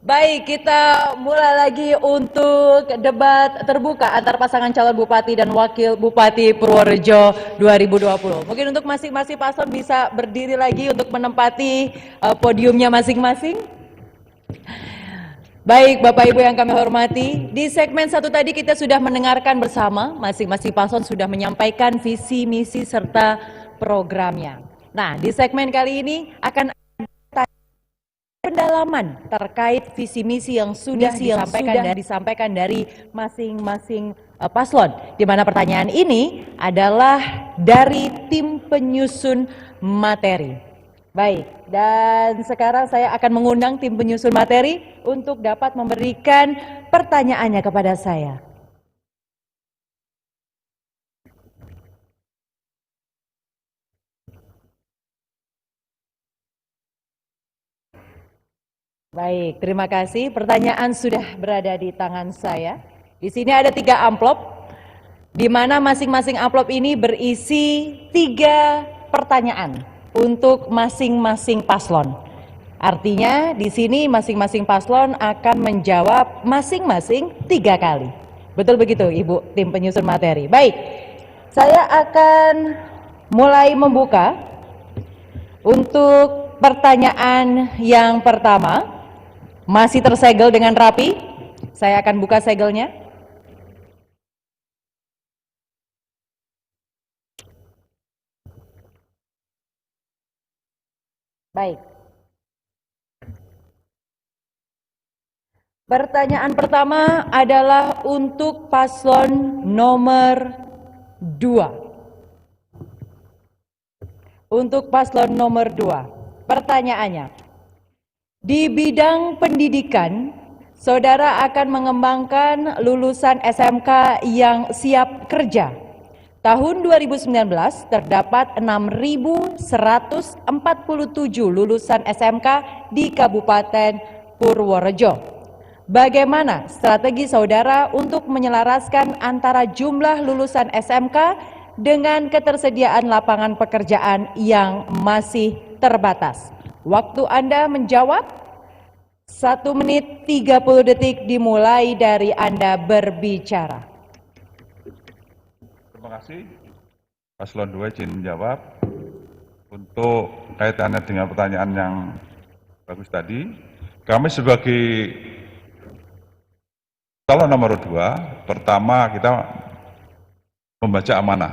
Baik, kita mulai lagi untuk debat terbuka antar pasangan calon Bupati dan Wakil Bupati Purworejo 2020. Mungkin untuk masing-masing paslon bisa berdiri lagi untuk menempati podiumnya masing-masing. Baik, Bapak Ibu yang kami hormati, di segmen satu tadi kita sudah mendengarkan bersama, masing-masing paslon sudah menyampaikan visi, misi, serta programnya. Nah, di segmen kali ini akan pendalaman terkait visi misi yang sudah disampaikan dari masing-masing paslon. Di mana pertanyaan ini adalah dari tim penyusun materi. Baik, dan sekarang saya akan mengundang tim penyusun materi untuk dapat memberikan pertanyaannya kepada saya. Baik, terima kasih. Pertanyaan sudah berada di tangan saya. Di sini ada 3 amplop, di mana masing-masing amplop ini berisi 3 pertanyaan untuk masing-masing paslon. Artinya di sini masing-masing paslon akan menjawab masing-masing 3 kali. Betul begitu, Ibu tim penyusun materi. Baik, saya akan mulai membuka untuk pertanyaan yang pertama. Masih tersegel dengan rapi. Saya akan buka segelnya. Baik. Pertanyaan pertama adalah untuk paslon nomor 2. Untuk paslon nomor 2. Pertanyaannya, di bidang pendidikan, saudara akan mengembangkan lulusan SMK yang siap kerja. Tahun 2019 terdapat 6.147 lulusan SMK di Kabupaten Purworejo. Bagaimana strategi saudara untuk menyelaraskan antara jumlah lulusan SMK dengan ketersediaan lapangan pekerjaan yang masih terbatas? Waktu Anda menjawab 1 menit 30 detik dimulai dari Anda berbicara. Terima kasih. Paslon 2 izin menjawab. Untuk kaitannya dengan pertanyaan yang bagus tadi, kami sebagai calon nomor 2, pertama kita membaca amanah,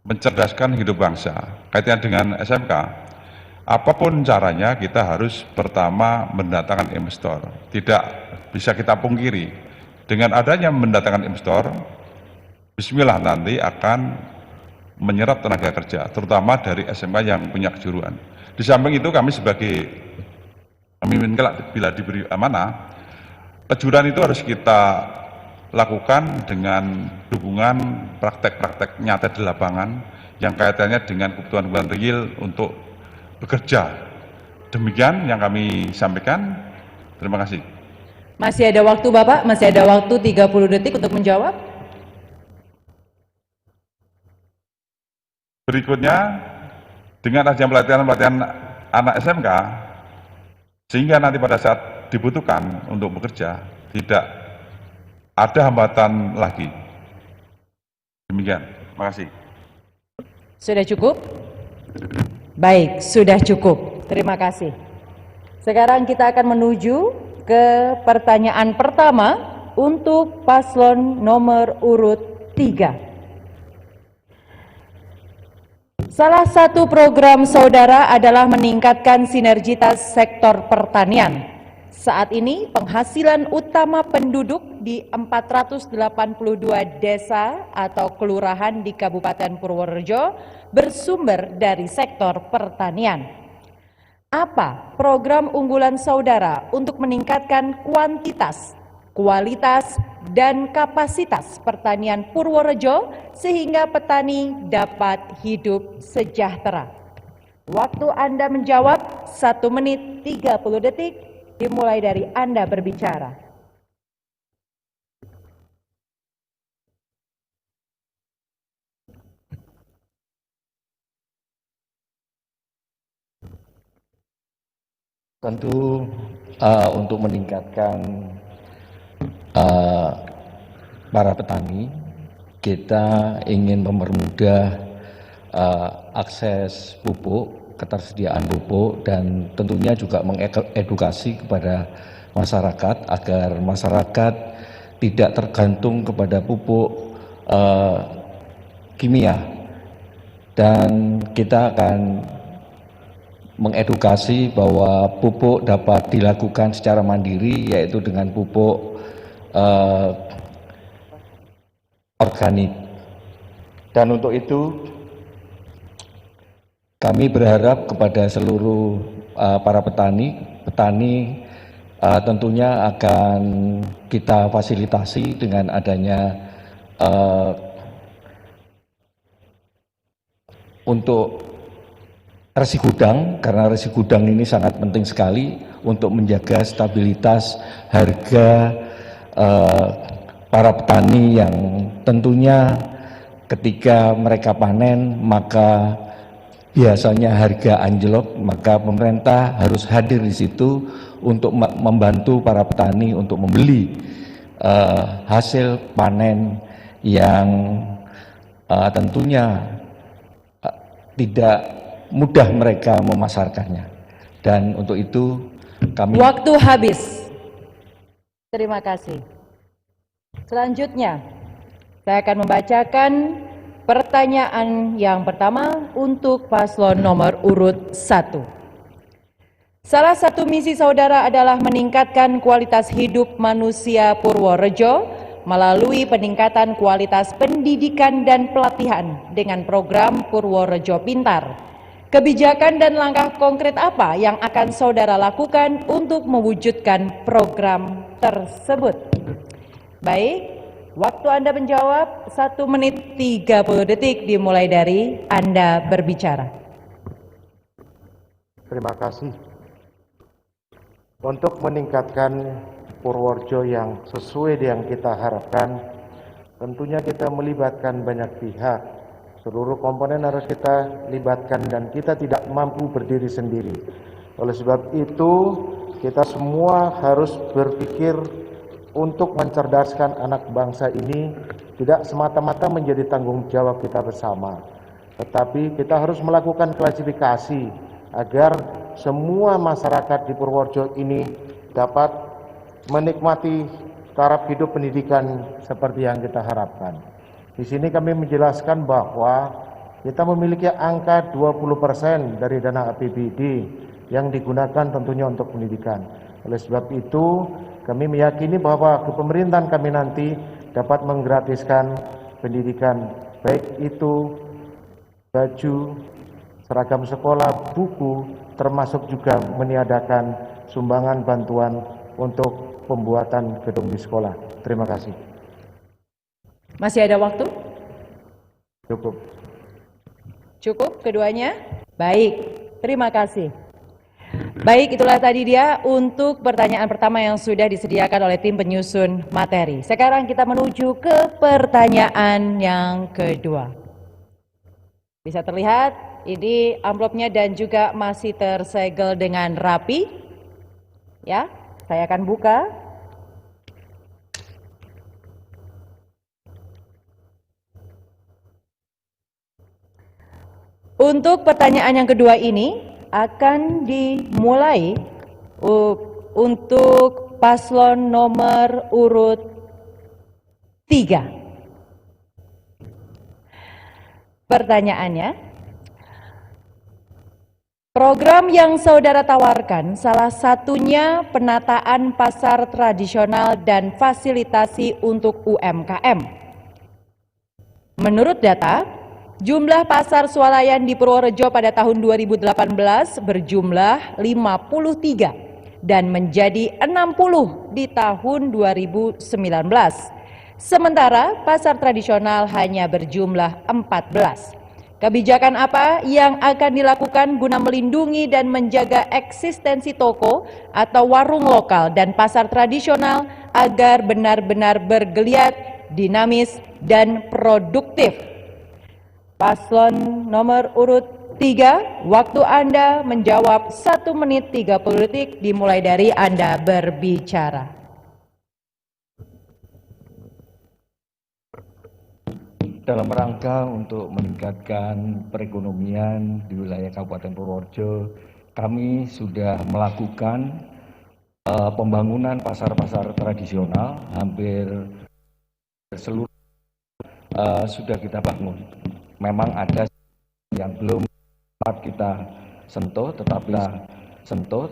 mencerdaskan hidup bangsa. Kaitannya dengan SMK, apapun caranya kita harus pertama mendatangkan investor. Tidak bisa kita pungkiri, dengan adanya mendatangkan investor, bismillah nanti akan menyerap tenaga kerja, terutama dari SMK yang punya kejuruan. Di samping itu kami sebagai pemimpin kelak bila diberi amanah, kejuruan itu harus kita lakukan dengan dukungan praktek-praktek nyata di lapangan yang kaitannya dengan kebutuhan real untuk bekerja. Demikian yang kami sampaikan. Terima kasih. Masih ada waktu Bapak, masih ada waktu 30 detik untuk menjawab. Berikutnya, dengan adanya pelatihan-pelatihan anak SMK, sehingga nanti pada saat dibutuhkan untuk bekerja, tidak ada hambatan lagi. Demikian, terima kasih. Sudah cukup? Baik, sudah cukup. Terima kasih. Sekarang kita akan menuju ke pertanyaan pertama untuk paslon nomor urut 3. Salah satu program saudara adalah meningkatkan sinergitas sektor pertanian. Saat ini penghasilan utama penduduk di 482 desa atau kelurahan di Kabupaten Purworejo bersumber dari sektor pertanian. Apa program unggulan saudara untuk meningkatkan kuantitas, kualitas, dan kapasitas pertanian Purworejo sehingga petani dapat hidup sejahtera? Waktu Anda menjawab 1 menit 30 detik dimulai dari Anda berbicara. Tentu untuk meningkatkan para petani, kita ingin mempermudah akses pupuk, ketersediaan pupuk, dan tentunya juga mengedukasi kepada masyarakat agar masyarakat tidak tergantung kepada pupuk kimia. Dan kita akan mengedukasi bahwa pupuk dapat dilakukan secara mandiri, yaitu dengan pupuk organik. Dan untuk itu kami berharap kepada seluruh para petani tentunya akan kita fasilitasi dengan adanya untuk resi gudang, karena resi gudang ini sangat penting sekali untuk menjaga stabilitas harga para petani yang tentunya ketika mereka panen maka biasanya harga anjlok, maka pemerintah harus hadir di situ untuk membantu para petani untuk membeli hasil panen yang tentunya tidak mudah mereka memasarkannya. Dan untuk itu kami... Waktu habis. Terima kasih. Selanjutnya, saya akan membacakan pertanyaan yang pertama untuk paslon nomor urut 1. Salah satu misi saudara adalah meningkatkan kualitas hidup manusia Purworejo melalui peningkatan kualitas pendidikan dan pelatihan dengan program Purworejo Pintar. Kebijakan dan langkah konkret apa yang akan saudara lakukan untuk mewujudkan program tersebut? Baik, waktu Anda menjawab 1 menit 30 detik dimulai dari Anda berbicara. Terima kasih. Untuk meningkatkan Purworejo yang sesuai dengan kita harapkan, tentunya kita melibatkan banyak pihak. Seluruh komponen harus kita libatkan dan kita tidak mampu berdiri sendiri. Oleh sebab itu, kita semua harus berpikir untuk mencerdaskan anak bangsa ini tidak semata-mata menjadi tanggung jawab kita bersama. Tetapi kita harus melakukan klasifikasi agar semua masyarakat di Purworejo ini dapat menikmati taraf hidup pendidikan seperti yang kita harapkan. Di sini kami menjelaskan bahwa kita memiliki angka 20% dari dana APBD yang digunakan tentunya untuk pendidikan. Oleh sebab itu, kami meyakini bahwa kepemerintahan kami nanti dapat menggratiskan pendidikan, baik itu baju, seragam sekolah, buku, termasuk juga meniadakan sumbangan bantuan untuk pembuatan gedung di sekolah. Terima kasih. Masih ada waktu? Cukup. Cukup keduanya? Baik, terima kasih. Baik, itulah tadi dia untuk pertanyaan pertama yang sudah disediakan oleh tim penyusun materi. Sekarang kita menuju ke pertanyaan yang kedua. Bisa terlihat, ini amplopnya dan juga masih tersegel dengan rapi. Ya, saya akan buka. Untuk pertanyaan yang kedua ini akan dimulai untuk paslon nomor urut 3. Pertanyaannya, program yang saudara tawarkan salah satunya penataan pasar tradisional dan fasilitasi untuk UMKM. Menurut data, jumlah pasar swalayan di Purworejo pada tahun 2018 berjumlah 53 dan menjadi 60 di tahun 2019. Sementara pasar tradisional hanya berjumlah 14. Kebijakan apa yang akan dilakukan guna melindungi dan menjaga eksistensi toko atau warung lokal dan pasar tradisional agar benar-benar bergeliat, dinamis, dan produktif? Paslon nomor urut 3, waktu Anda menjawab 1 menit 30 detik dimulai dari Anda berbicara. Dalam rangka untuk meningkatkan perekonomian di wilayah Kabupaten Purworejo, kami sudah melakukan pembangunan pasar-pasar tradisional hampir seluruh sudah kita bangun. Memang ada yang belum kita sentuh,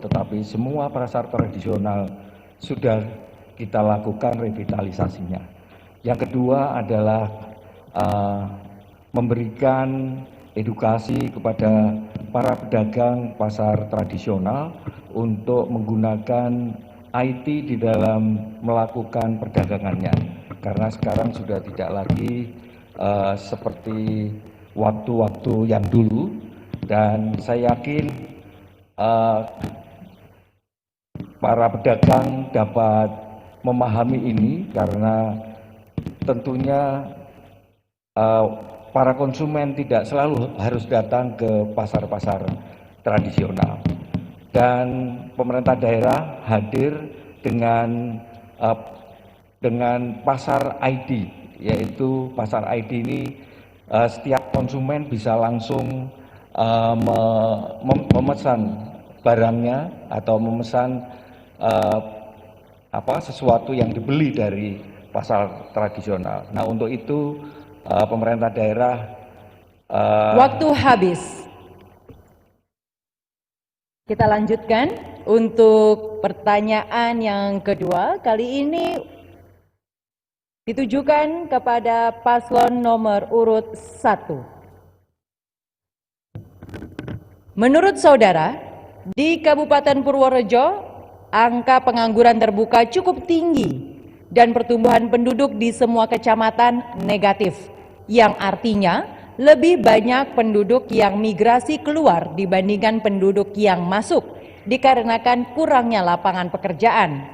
tetapi semua pasar tradisional sudah kita lakukan revitalisasinya. Yang kedua adalah memberikan edukasi kepada para pedagang pasar tradisional untuk menggunakan IT di dalam melakukan perdagangannya, karena sekarang sudah tidak lagi seperti waktu-waktu yang dulu, dan saya yakin para pedagang dapat memahami ini karena tentunya para konsumen tidak selalu harus datang ke pasar-pasar tradisional, dan pemerintah daerah hadir dengan pasar ID, yaitu pasar ID ini setiap konsumen bisa langsung memesan barangnya atau memesan sesuatu yang dibeli dari pasar tradisional. Nah, untuk itu pemerintah daerah waktu habis. Kita lanjutkan untuk pertanyaan yang kedua. Kali ini ditujukan kepada paslon nomor urut 1. Menurut saudara, di Kabupaten Purworejo, angka pengangguran terbuka cukup tinggi dan pertumbuhan penduduk di semua kecamatan negatif, yang artinya lebih banyak penduduk yang migrasi keluar dibandingkan penduduk yang masuk dikarenakan kurangnya lapangan pekerjaan.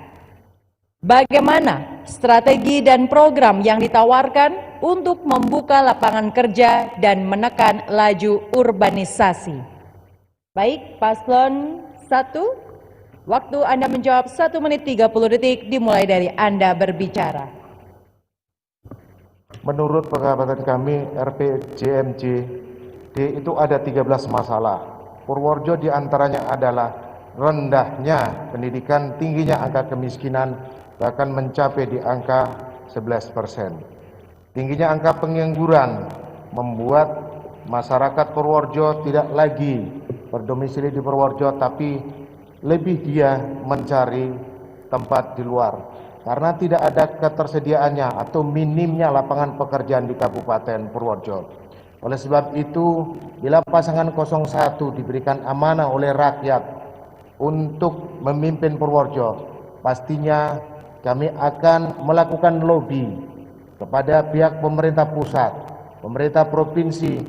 Bagaimana strategi dan program yang ditawarkan untuk membuka lapangan kerja dan menekan laju urbanisasi? Baik, paslon 1, waktu Anda menjawab 1 menit 30 detik dimulai dari Anda berbicara. Menurut pengamatan kami, RPJMJ itu ada 13 masalah. Purworejo diantaranya adalah rendahnya pendidikan, tingginya angka kemiskinan, bahkan mencapai di angka 11%. Tingginya angka pengangguran membuat masyarakat Purworejo tidak lagi berdomisili di Purworejo, tapi lebih dia mencari tempat di luar karena tidak ada ketersediaannya atau minimnya lapangan pekerjaan di Kabupaten Purworejo. Oleh sebab itu, bila pasangan 01 diberikan amanah oleh rakyat untuk memimpin Purworejo, pastinya kami akan melakukan lobby kepada pihak pemerintah pusat, pemerintah provinsi,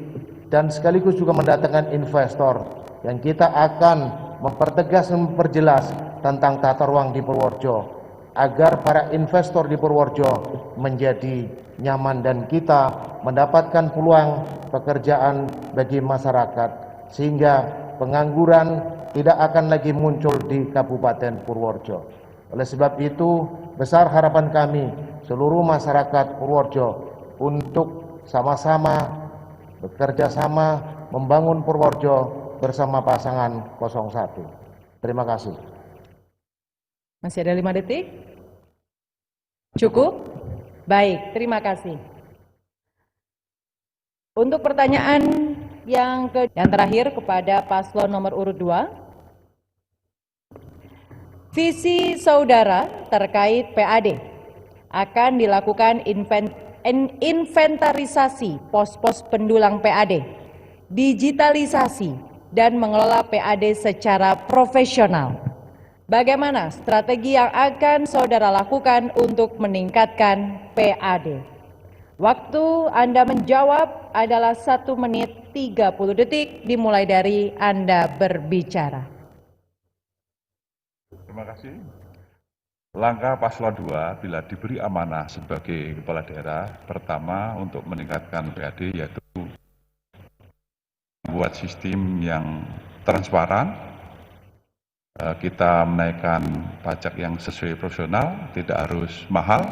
dan sekaligus juga mendatangkan investor yang kita akan mempertegas dan memperjelas tentang tata ruang di Purworejo agar para investor di Purworejo menjadi nyaman dan kita mendapatkan peluang pekerjaan bagi masyarakat sehingga pengangguran tidak akan lagi muncul di Kabupaten Purworejo. Oleh sebab itu, besar harapan kami seluruh masyarakat Purworejo untuk sama-sama bekerja sama membangun Purworejo bersama pasangan 01. Terima kasih. Masih ada 5 detik? Cukup? Baik, terima kasih. Untuk pertanyaan yang terakhir kepada paslon nomor urut 2. Visi saudara terkait PAD akan dilakukan inventarisasi pos-pos pendulang PAD, digitalisasi, dan mengelola PAD secara profesional. Bagaimana strategi yang akan saudara lakukan untuk meningkatkan PAD? Waktu Anda menjawab adalah 1 menit 30 detik dimulai dari Anda berbicara. Terima kasih. Langkah paslon 2 bila diberi amanah sebagai kepala daerah, pertama untuk meningkatkan PAD yaitu buat sistem yang transparan, kita menaikkan pajak yang sesuai profesional, tidak harus mahal.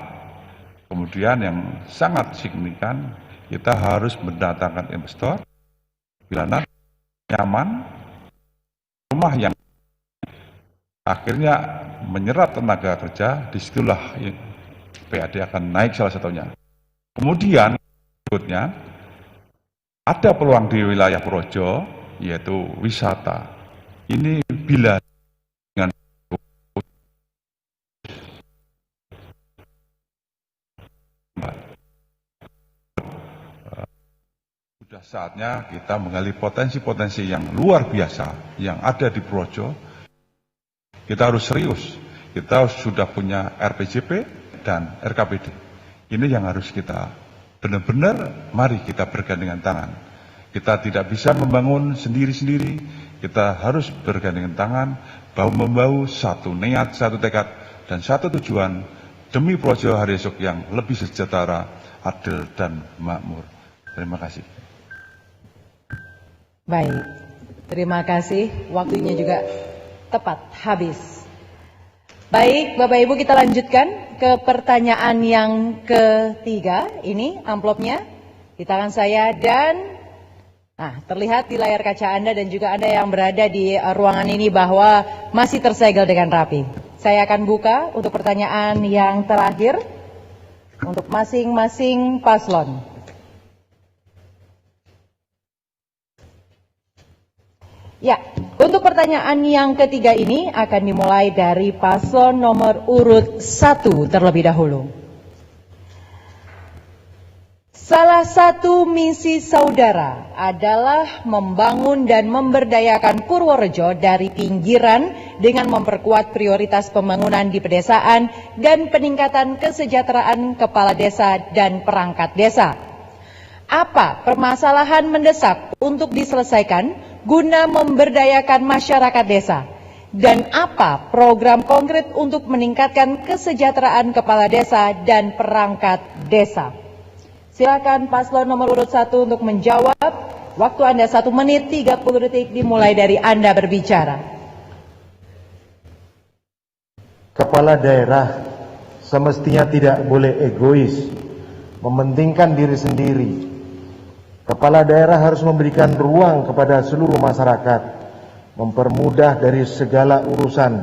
Kemudian yang sangat signifikan, kita harus mendatangkan investor, bila nanti nyaman, rumah yang akhirnya menyerap tenaga kerja, disitulah PAD akan naik salah satunya. Kemudian berikutnya, ada peluang di wilayah Purworejo, yaitu wisata. Ini bila dengan sudah saatnya kita menggali potensi-potensi yang luar biasa yang ada di Purworejo. Kita harus serius. Kita sudah punya RPJP dan RKPD. Ini yang harus kita benar-benar, mari kita bergandengan tangan. Kita tidak bisa membangun sendiri-sendiri. Kita harus bergandengan tangan, bahu-membahu, satu niat, satu tekad, dan satu tujuan demi Purworejo hari esok yang lebih sejahtera, adil, dan makmur. Terima kasih. Baik, terima kasih. Waktunya juga tepat habis. Baik, Bapak Ibu, kita lanjutkan ke pertanyaan yang ketiga. Ini amplopnya di tangan saya dan terlihat di layar kaca Anda dan juga Anda yang berada di ruangan ini bahwa masih tersegel dengan rapi. Saya akan buka untuk pertanyaan yang terakhir untuk masing-masing paslon. Ya, untuk pertanyaan yang ketiga ini akan dimulai dari paslon nomor urut 1 terlebih dahulu. Salah satu misi saudara adalah membangun dan memberdayakan Purworejo dari pinggiran dengan memperkuat prioritas pembangunan di pedesaan dan peningkatan kesejahteraan kepala desa dan perangkat desa. Apa permasalahan mendesak untuk diselesaikan guna memberdayakan masyarakat desa? Dan apa program konkret untuk meningkatkan kesejahteraan kepala desa dan perangkat desa? Silakan paslon nomor urut 1 untuk menjawab. Waktu Anda 1 menit 30 detik dimulai dari Anda berbicara. Kepala daerah semestinya tidak boleh egois, mementingkan diri sendiri. Kepala daerah harus memberikan ruang kepada seluruh masyarakat, mempermudah dari segala urusan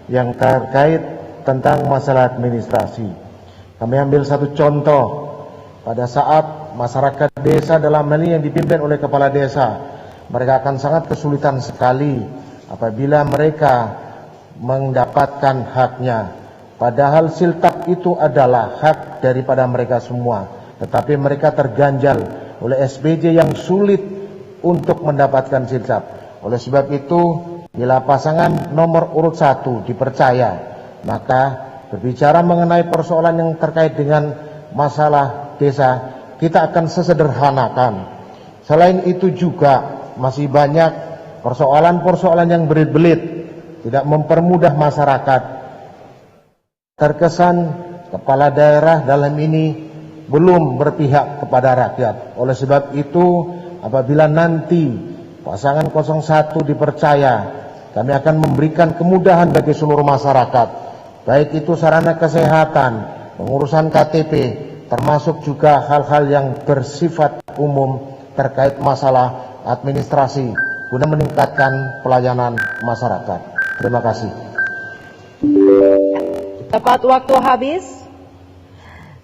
yang terkait tentang masalah administrasi. Kami ambil satu contoh, pada saat masyarakat desa dalam hal ini yang dipimpin oleh kepala desa, mereka akan sangat kesulitan sekali apabila mereka mendapatkan haknya. Padahal siltap itu adalah hak daripada mereka semua, tetapi mereka terganjal oleh SPJ yang sulit untuk mendapatkan siltap. Oleh sebab itu, bila pasangan nomor urut 1 dipercaya, maka berbicara mengenai persoalan yang terkait dengan masalah desa, kita akan sesederhanakan. Selain itu juga masih banyak persoalan-persoalan yang belit-belit, tidak mempermudah masyarakat. Terkesan kepala daerah dalam ini belum berpihak kepada rakyat. Oleh sebab itu, apabila nanti pasangan 01 dipercaya, kami akan memberikan kemudahan bagi seluruh masyarakat, baik itu sarana kesehatan, pengurusan KTP, termasuk juga hal-hal yang bersifat umum terkait masalah administrasi guna meningkatkan pelayanan masyarakat. Terima kasih. Tepat waktu habis.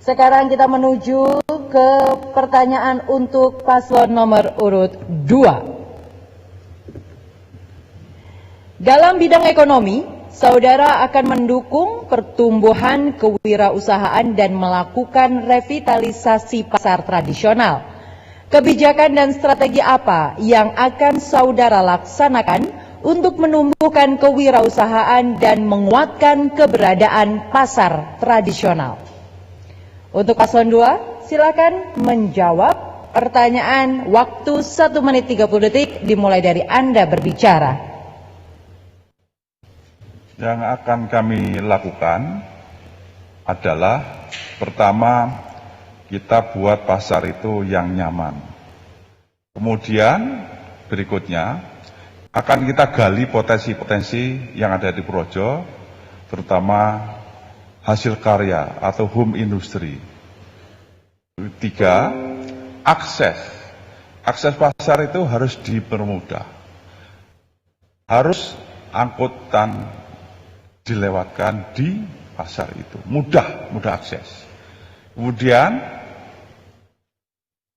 Sekarang kita menuju ke pertanyaan untuk paslon nomor urut 2. Dalam bidang ekonomi, saudara akan mendukung pertumbuhan kewirausahaan dan melakukan revitalisasi pasar tradisional. Kebijakan dan strategi apa yang akan saudara laksanakan untuk menumbuhkan kewirausahaan dan menguatkan keberadaan pasar tradisional? Untuk paslon 2, silakan menjawab pertanyaan. Waktu 1 menit 30 detik dimulai dari Anda berbicara. Yang akan kami lakukan adalah pertama, kita buat pasar itu yang nyaman. Kemudian berikutnya akan kita gali potensi-potensi yang ada di Purworejo, terutama hasil karya atau home industry. 3, akses. Akses pasar itu harus dipermudah. Harus angkutan dilewatkan di pasar itu. Mudah akses. Kemudian,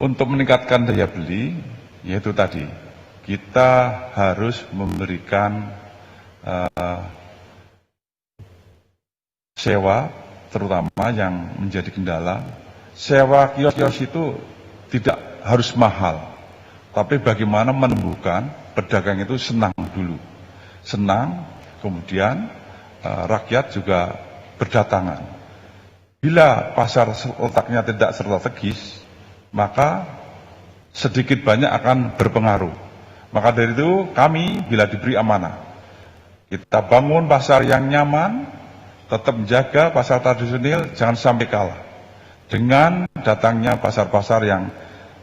untuk meningkatkan daya beli, yaitu tadi, kita harus memberikan sewa, terutama yang menjadi kendala. Sewa kios-kios itu tidak harus mahal, tapi bagaimana menumbuhkan pedagang itu senang dulu. Senang, kemudian rakyat juga berdatangan. Bila pasar letaknya tidak strategis, maka sedikit banyak akan berpengaruh. Maka dari itu kami bila diberi amanah, kita bangun pasar yang nyaman, tetap menjaga pasar tradisional, jangan sampai kalah dengan datangnya pasar-pasar yang,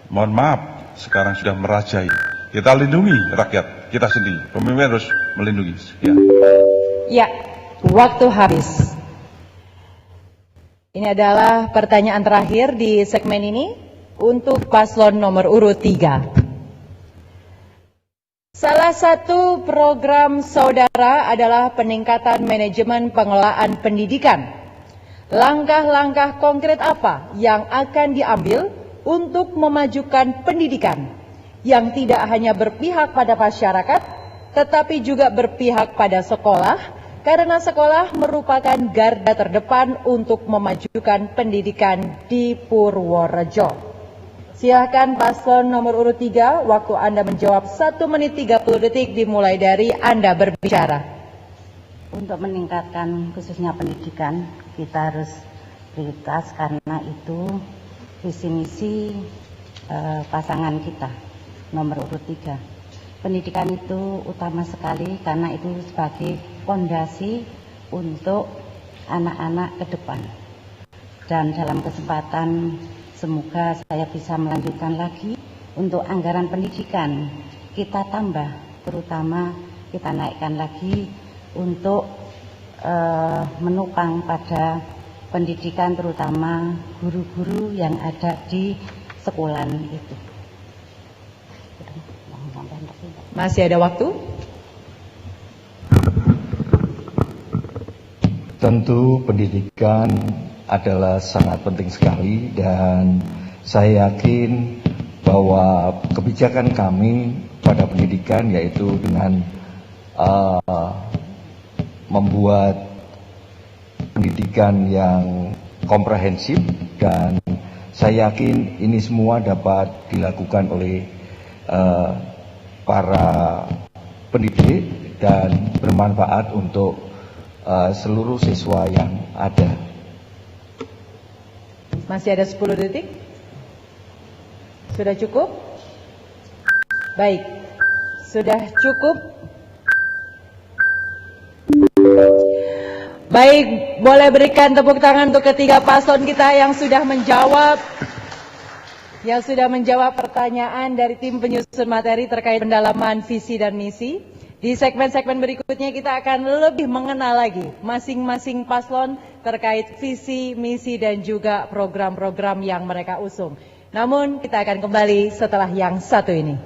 mohon maaf, sekarang sudah merajai. Kita lindungi rakyat kita sendiri, pemimpin harus melindungi. Ya, waktu habis. Ini adalah pertanyaan terakhir di segmen ini untuk paslon nomor urut 3. Salah satu program saudara adalah peningkatan manajemen pengelolaan pendidikan. Langkah-langkah konkret apa yang akan diambil untuk memajukan pendidikan yang tidak hanya berpihak pada masyarakat, tetapi juga berpihak pada sekolah, karena sekolah merupakan garda terdepan untuk memajukan pendidikan di Purworejo. Silakan paslon nomor urut 3, waktu Anda menjawab 1 menit 30 detik dimulai dari Anda berbicara. Untuk meningkatkan khususnya pendidikan, kita harus prioritas karena itu visi misi pasangan kita nomor urut 3. Pendidikan itu utama sekali karena itu sebagai fondasi untuk anak-anak ke depan. Dan dalam kesempatan semoga saya bisa melanjutkan lagi untuk anggaran pendidikan kita tambah, terutama kita naikkan lagi untuk menopang pada pendidikan terutama guru-guru yang ada di sekolah itu. Masih ada waktu? Tentu pendidikan adalah sangat penting sekali dan saya yakin bahwa kebijakan kami pada pendidikan yaitu dengan membuat pendidikan yang komprehensif dan saya yakin ini semua dapat dilakukan oleh para pendidik dan bermanfaat untuk seluruh siswa yang ada. Masih ada 10 detik? Sudah cukup? Baik, sudah cukup. Baik, boleh berikan tepuk tangan untuk ketiga paslon kita yang sudah menjawab pertanyaan dari tim penyusun materi terkait pendalaman visi dan misi. Di segmen-segmen berikutnya kita akan lebih mengenal lagi masing-masing paslon terkait visi, misi dan juga program-program yang mereka usung. Namun kita akan kembali setelah yang satu ini.